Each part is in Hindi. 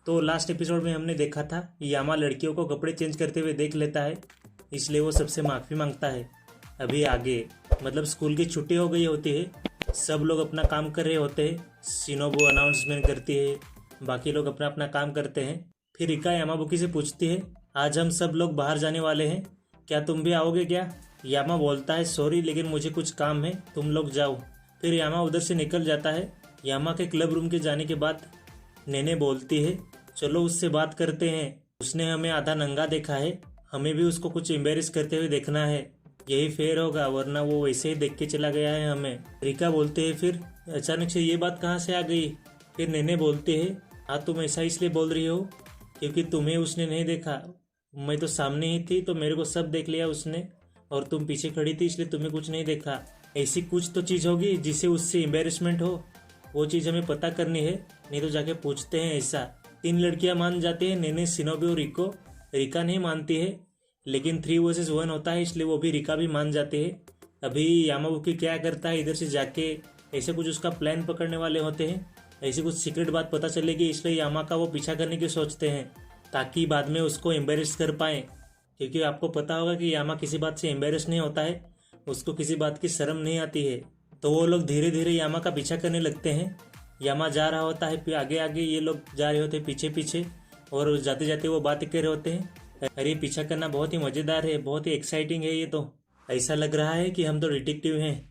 तो लास्ट एपिसोड में हमने देखा था यामा लड़कियों को कपड़े चेंज करते हुए देख लेता है, इसलिए वो सबसे माफ़ी मांगता है। अभी आगे मतलब स्कूल की छुट्टी हो गई होती है, सब लोग अपना काम कर रहे होते हैं। शिनोबू अनाउंसमेंट करती है, बाकी लोग अपना अपना काम करते हैं। फिर रिका यामाबुकी से पूछती है, आज हम सब लोग बाहर जाने वाले हैं, क्या तुम भी आओगे क्या? यामा बोलता है, सॉरी लेकिन मुझे कुछ काम है, तुम लोग जाओ। फिर यामा उधर से निकल जाता है। यामा के क्लब रूम के जाने के बाद नेने बोलती है, चलो उससे बात करते हैं, उसने हमें आधा नंगा देखा है, हमें भी उसको कुछ एम्बेरस करते हुए देखना है, यही फेयर होगा, वरना वो वैसे ही देख के चला गया है हमें। रिका बोलते हैं, फिर अचानक से ये बात कहाँ से आ गई? फिर नेने बोलते हैं, हाँ तुम ऐसा इसलिए बोल रही हो क्योंकि तुम्हें उसने नहीं देखा, मैं तो सामने ही थी तो मेरे को सब देख लिया उसने, और तुम पीछे खड़ी थी इसलिए तुम्हें कुछ नहीं देखा। ऐसी कुछ तो चीज़ होगी जिससे उससे एम्बेरसमेंट हो, वो चीज़ हमें पता करनी है, नहीं तो जाके पूछते हैं। ऐसा 3 लड़कियां मान जाती है, नेने, शिनोबी और रिको। रिका नहीं मानती है, लेकिन 3 वर्सेस 1 होता है इसलिए वो भी रिका भी मान जाते हैं। अभी यामाबुकी क्या करता है, इधर से जाके ऐसे कुछ उसका प्लान पकड़ने वाले होते हैं, ऐसी कुछ सीक्रेट बात पता चलेगी, इसलिए यामा का वो पीछा करने की सोचते हैं ताकि बाद में उसको एम्बेरस कर पाएँ। क्योंकि आपको पता होगा कि यामा किसी बात से एम्बेरस नहीं होता है, उसको किसी बात की शर्म नहीं आती है। तो वो लोग धीरे धीरे यामा का पीछा करने लगते हैं। यामा जा रहा होता है, फिर आगे आगे ये लोग जा रहे होते हैं पीछे पीछे, और जाते जाते वो बातें कर रहे होते हैं। अरे पीछा करना बहुत ही मज़ेदार है, बहुत ही एक्साइटिंग है, ये तो ऐसा लग रहा है कि हम तो डिटेक्टिव हैं।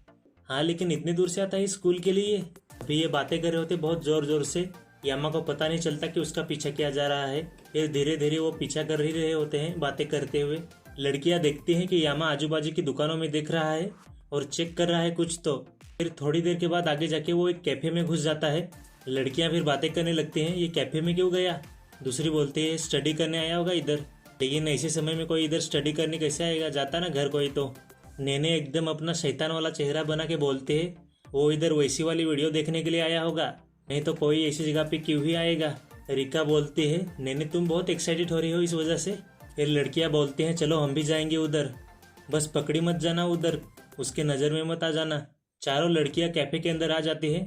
हाँ लेकिन इतनी दूर से आता है स्कूल के लिए। अभी ये बातें कर रहे होते बहुत ज़ोर ज़ोर से, यामा को पता नहीं चलता कि उसका पीछा किया जा रहा है। फिर धीरे धीरे वो पीछा कर ही रहे होते हैं बातें करते हुए। लड़कियां देखती हैं कि यामा आजू बाजू की दुकानों में देख रहा है और चेक कर रहा है कुछ तो। फिर थोड़ी देर के बाद आगे जाके वो एक कैफे में घुस जाता है। लड़कियां फिर बातें करने लगती हैं, ये कैफे में क्यों गया? दूसरी बोलती है, स्टडी करने आया होगा इधर, लेकिन ऐसे समय में कोई इधर स्टडी करने कैसे आएगा, जाता ना घर कोई तो। नेने एकदम अपना शैतान वाला चेहरा बना के बोलते है, वो इधर वैसी वाली वीडियो देखने के लिए आया होगा, नहीं तो कोई ऐसी जगह पे क्यों ही आएगा। रिका बोलती है, नेने तुम बहुत एक्साइटेड हो रही हो इस वजह से। फिर लड़कियां बोलती हैं, चलो हम भी जाएंगे उधर, बस पकड़ी मत जाना उधर, उसके नज़र में मत आ जाना। चारों लड़कियां कैफे के अंदर आ जाती हैं,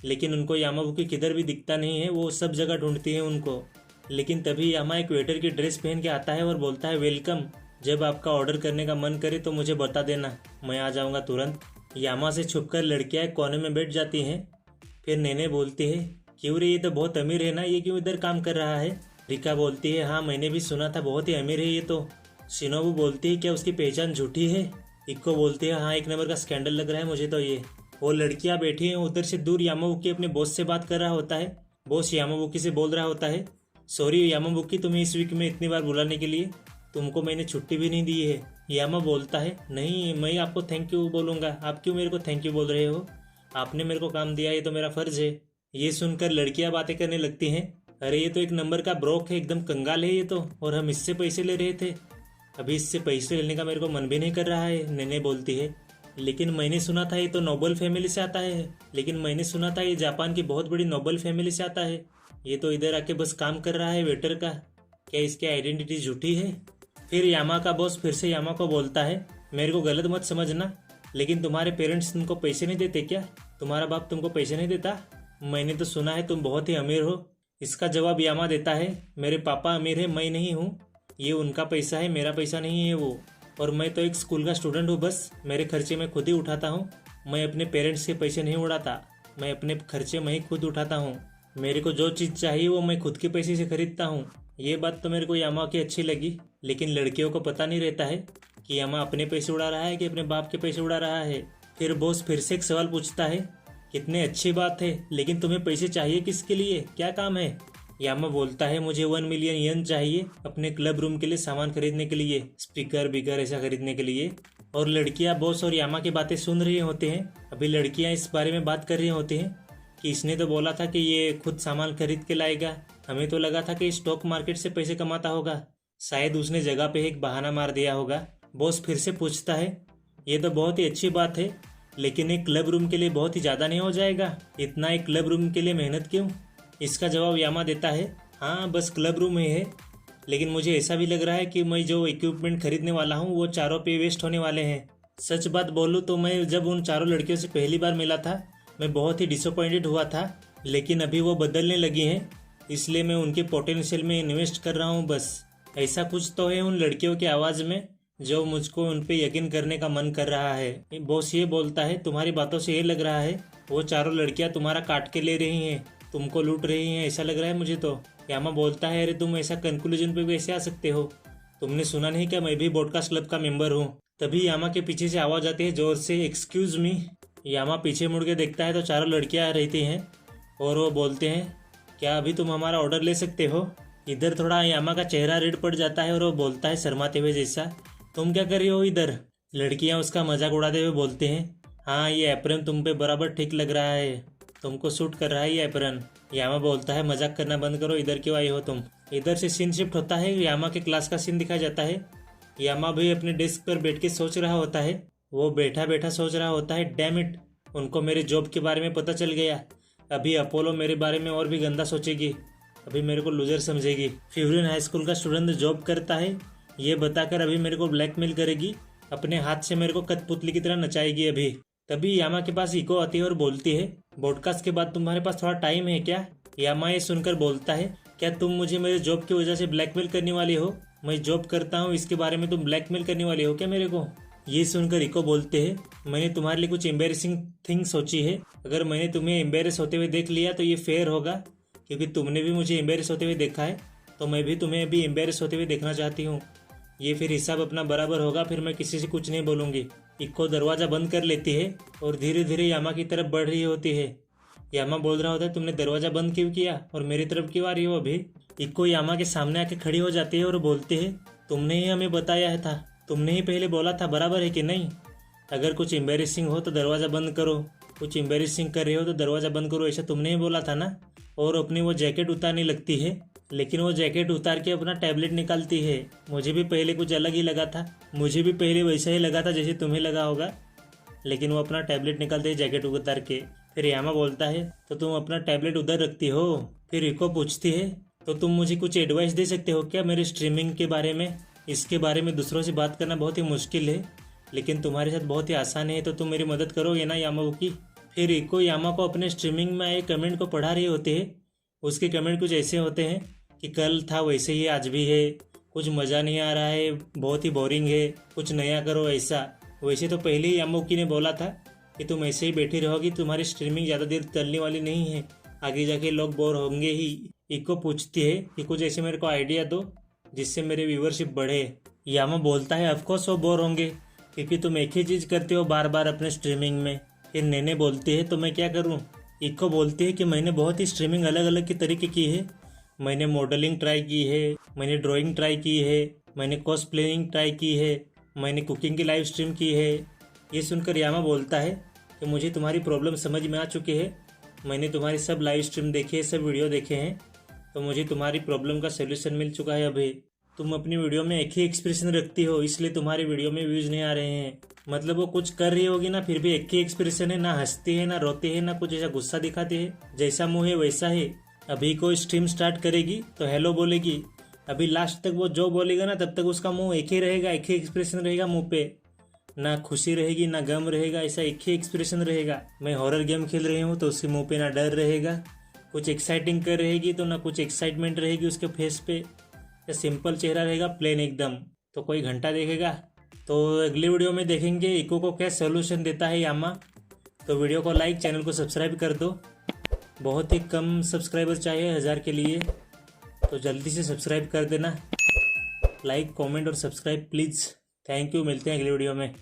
लेकिन उनको यामाबुकी किधर भी दिखता नहीं है, वो सब जगह ढूंढती है उनको। लेकिन तभी यामा एक वेटर की ड्रेस पहन के आता है और बोलता है, वेलकम, जब आपका ऑर्डर करने का मन करे तो मुझे बता देना, मैं आ जाऊँगा तुरंत। यामा से छुपकर लड़कियाँ एक कोने में बैठ जाती हैं। फिर नेने बोलती है, क्यों रे, ये तो बहुत अमीर है ना, ये क्यों इधर काम कर रहा है? रिका बोलती है, हाँ मैंने भी सुना था, बहुत ही अमीर है ये तो। शिनोबू बोलती है, क्या उसकी पहचान झूठी है? इक्को बोलती है, हाँ एक नंबर का स्कैंडल लग रहा है मुझे तो ये। वो लड़कियां बैठी हैं, उधर से दूर यामाबुकी अपने बॉस से बात कर रहा होता है। बॉस यामाबुकी से बोल रहा होता है, सॉरी यामाबुकी तुम्हें इस वीक में इतनी बार बुलाने के लिए, तुमको मैंने छुट्टी भी नहीं दी है। यामा बोलता है, नहीं मैं आपको थैंक यू बोलूँगा, आप क्यों मेरे को थैंक यू बोल रहे हो, आपने मेरे को काम दिया, ये तो मेरा फ़र्ज़ है। ये सुनकर लड़कियां बातें करने लगती हैं, अरे ये तो एक नंबर का ब्रोक है, एकदम कंगाल है ये तो, और हम इससे पैसे ले रहे थे, अभी इससे पैसे लेने का मेरे को मन भी नहीं कर रहा है। नेने बोलती है, लेकिन मैंने सुना था ये तो नोबल फैमिली से आता है, लेकिन मैंने सुना था ये जापान की बहुत बड़ी नोबल फैमिली से आता है, ये तो इधर आके बस काम कर रहा है वेटर का, क्या इसकी आइडेंटिटी झूठी है? फिर यामा का बॉस फिर से यामा को बोलता है, मेरे को गलत मत समझना, लेकिन तुम्हारे पेरेंट्स तुमको पैसे नहीं देते क्या? तुम्हारा बाप तुमको पैसे नहीं देता? मैंने तो सुना है तुम बहुत ही अमीर हो। इसका जवाब यामा देता है, मेरे पापा अमीर है, मैं नहीं हूँ, ये उनका पैसा है, मेरा पैसा नहीं है वो, और मैं तो एक स्कूल का स्टूडेंट हूँ, बस मेरे खर्चे मैं खुद ही उठाता हूँ, मैं अपने पेरेंट्स के पैसे नहीं उड़ाता, मैं अपने खर्चे मैं ही खुद उठाता हूँ, मेरे को जो चीज़ चाहिए वो मैं खुद के पैसे से खरीदता हूँ। ये बात तो मेरे को यामा की अच्छी लगी, लेकिन लड़कियों को पता नहीं रहता है कि यामा अपने पैसे उड़ा रहा है कि अपने बाप के पैसे उड़ा रहा है। फिर बॉस फिर से एक सवाल पूछता है, कितने अच्छी बात है, लेकिन तुम्हें पैसे चाहिए किसके लिए, क्या काम है? यामा बोलता है, मुझे 1 मिलियन येन चाहिए अपने क्लब रूम के लिए सामान खरीदने के लिए, स्पीकर बिकर ऐसा खरीदने के लिए। और लड़कियां बॉस और यामा की बातें सुन रही होते हैं। अभी लड़कियां इस बारे में बात कर रही होती हैं कि इसने तो बोला था कि ये खुद सामान खरीद के लाएगा, हमें तो लगा था कि स्टॉक मार्केट से पैसे कमाता होगा, शायद उसने जगह पे एक बहाना मार दिया होगा। बॉस फिर से पूछता है, ये तो बहुत ही अच्छी बात है, लेकिन एक क्लब रूम के लिए बहुत ही ज़्यादा नहीं हो जाएगा? इतना एक क्लब रूम के लिए मेहनत क्यों? इसका जवाब यामा देता है, हाँ बस क्लब रूम ही है, लेकिन मुझे ऐसा भी लग रहा है कि मैं जो इक्विपमेंट खरीदने वाला हूँ वो चारों पे वेस्ट होने वाले हैं। सच बात बोलूँ तो मैं जब उन चारों लड़कियों से पहली बार मिला था, मैं बहुत ही डिसअपॉइंटेड हुआ था, लेकिन अभी वो बदलने लगी हैं। इसलिए मैं उनके पोटेंशियल में इन्वेस्ट कर रहा हूँ बस। ऐसा कुछ तो है उन लड़कियों की आवाज़ में जो मुझको उन पे यकीन करने का मन कर रहा है। बॉस ये बोलता है, तुम्हारी बातों से ये लग रहा है वो चारों लड़कियां तुम्हारा काट के ले रही हैं, तुमको लूट रही हैं, ऐसा लग रहा है मुझे तो। यामा बोलता है, अरे तुम ऐसा कंक्लूजन पे कैसे आ सकते हो? तुमने सुना नहीं क्या मैं भी ब्रॉडकास्ट क्लब का मेंबर हूँ? तभी यामा के पीछे से आवाज़ आती है जोर से, एक्सक्यूज मी। यामा पीछे मुड़ के देखता है तो चारों लड़कियां रहती हैं और वो बोलते हैं, क्या अभी तुम हमारा ऑर्डर ले सकते हो? इधर थोड़ा यामा का चेहरा रेड पड़ जाता है और वो बोलता है शर्माते हुए जैसा, तुम क्या कर रही हो इधर? लड़कियां उसका मजाक उड़ाते हुए बोलते हैं, हाँ ये एप्रन तुम पे बराबर ठीक लग रहा है, तुमको सूट कर रहा है ये एप्रन। यामा बोलता है, मजाक करना बंद करो, इधर क्यों आई हो तुम? इधर से सीन शिफ्ट होता है, यामा के क्लास का सीन दिखाया जाता है। यामा भी अपने डेस्क पर बैठ के सोच रहा होता है। वो बैठा बैठा सोच रहा होता है, डैम इट, उनको मेरे जॉब के बारे में पता चल गया। अभी अपोलो मेरे बारे में और भी गंदा सोचेगी, अभी मेरे को लूजर समझेगी। फ्यूरियन हाई स्कूल का स्टूडेंट जॉब करता है ये बताकर अभी मेरे को ब्लैकमेल करेगी, अपने हाथ से मेरे को कठपुतली की तरह नचाएगी अभी। तभी यामा के पास इको आती है और बोलती है, ब्रॉडकास्ट के बाद तुम्हारे पास थोड़ा टाइम है क्या? यामा ये सुनकर बोलता है, क्या तुम मुझे मेरे जॉब की वजह से ब्लैकमेल करने वाली हो? मैं जॉब करता हूँ इसके बारे में तुम ब्लैकमेल करने वाली हो क्या मेरे को? ये सुनकर इको बोलते हैं, मैंने तुम्हारे लिए कुछ एम्बेरसिंग थिंग सोची है। अगर मैंने तुम्हें एम्बेरस होते हुए देख लिया तो ये फेयर होगा, क्योंकि तुमने भी मुझे एम्बेरस होते हुए देखा है, तो मैं भी तुम्हें अभी एम्बेरस होते हुए देखना चाहती हूँ। ये फिर हिसाब अपना बराबर होगा, फिर मैं किसी से कुछ नहीं बोलूँगी। इको दरवाज़ा बंद कर लेती है और धीरे धीरे यामा की तरफ बढ़ रही होती है। यामा बोल रहा होता है, तुमने दरवाज़ा बंद क्यों किया और मेरी तरफ क्यों आ रही हो अभी? इको यामा के सामने आके खड़ी हो जाती है और बोलते हैं, तुमने ही हमें बताया था, तुमने ही पहले बोला था, बराबर है कि नहीं? अगर कुछ एम्बेरसिंग हो तो दरवाज़ा बंद करो, कुछ एम्बेरसिंग कर रहे हो तो दरवाज़ा बंद करो, ऐसा तुमने ही बोला था ना? और अपनी वो जैकेट उतारने लगती है, लेकिन वो जैकेट उतार के अपना टैबलेट निकालती है। मुझे भी पहले कुछ अलग ही लगा था, मुझे भी पहले वैसा ही लगा था जैसे तुम्हें लगा होगा, लेकिन वो अपना टैबलेट निकालते है जैकेट उतार के। फिर यामा बोलता है, तो तुम अपना टैबलेट उधर रखती हो? फिर इको पूछती है, तो तुम मुझे कुछ एडवाइस दे सकते हो क्या मेरे स्ट्रीमिंग के बारे में? इसके बारे में दूसरों से बात करना बहुत ही मुश्किल है, लेकिन तुम्हारे साथ बहुत ही आसान है, तो तुम मेरी मदद करोगे ना यामा की? फिर इको यामा को अपने स्ट्रीमिंग में आए कमेंट को पढ़ा रही होती है। उसके कमेंट कुछ ऐसे होते हैं कि कल था वैसे ही आज भी है, कुछ मज़ा नहीं आ रहा है, बहुत ही बोरिंग है, कुछ नया करो ऐसा। वैसे तो पहले ही यामोकी ने बोला था कि तुम ऐसे ही बैठी रहोगी, तुम्हारी स्ट्रीमिंग ज़्यादा देर चलने वाली नहीं है, आगे जाके लोग बोर होंगे ही। इको पूछती है कि कुछ ऐसे मेरे को आइडिया दो जिससे मेरे व्यूवरशिप बढ़े। यामा बोलता है, ऑफकोर्स वो बोर होंगे, क्योंकि तुम एक ही चीज़ करते हो बार बार अपने स्ट्रीमिंग में। फिर नेने बोलती है, तो मैं क्या करूँ? इको बोलती है कि मैंने बहुत ही स्ट्रीमिंग अलग अलग के तरीके की है, मैंने मॉडलिंग ट्राई की है, मैंने ड्राइंग ट्राई की है, मैंने कॉस्प्लेइंग ट्राई की है, मैंने कुकिंग की लाइव स्ट्रीम की है। ये सुनकर यामा बोलता है कि मुझे तुम्हारी प्रॉब्लम समझ में आ चुकी है, मैंने तुम्हारी सब लाइव स्ट्रीम देखी है, सब वीडियो देखे हैं, तो मुझे तुम्हारी प्रॉब्लम का सोल्यूशन मिल चुका है। अभी तुम अपनी वीडियो में एक ही एक्सप्रेशन रखती हो, इसलिए तुम्हारी वीडियो में व्यूज़ नहीं आ रहे हैं। मतलब वो कुछ कर रही होगी ना, फिर भी एक ही एक्सप्रेशन है, ना हंसती है, ना रोती है, ना कुछ ऐसा गुस्सा दिखाती है, जैसा मुँह है वैसा है। अभी कोई स्ट्रीम स्टार्ट करेगी तो हेलो बोलेगी, अभी लास्ट तक वो जो बोलेगा ना तब तक उसका मुंह एक ही रहेगा, एक ही एक्सप्रेशन रहेगा मुंह पे, ना खुशी रहेगी ना गम रहेगा, ऐसा एक ही एक्सप्रेशन रहेगा। मैं हॉरर गेम खेल रही हूँ तो उसके मुंह पे ना डर रहेगा, कुछ एक्साइटिंग कर रहेगी तो ना कुछ एक्साइटमेंट रहेगी उसके फेस पे, या सिंपल चेहरा रहेगा प्लेन एकदम, तो कोई घंटा देखेगा। तो अगले वीडियो में देखेंगे इको को क्या सोल्यूशन देता है यामा। तो वीडियो को लाइक, चैनल को सब्सक्राइब कर दो, बहुत ही कम सब्सक्राइबर चाहिए 1000 के लिए, तो जल्दी से सब्सक्राइब कर देना। लाइक, कमेंट और सब्सक्राइब प्लीज़। थैंक यू, मिलते हैं अगले वीडियो में।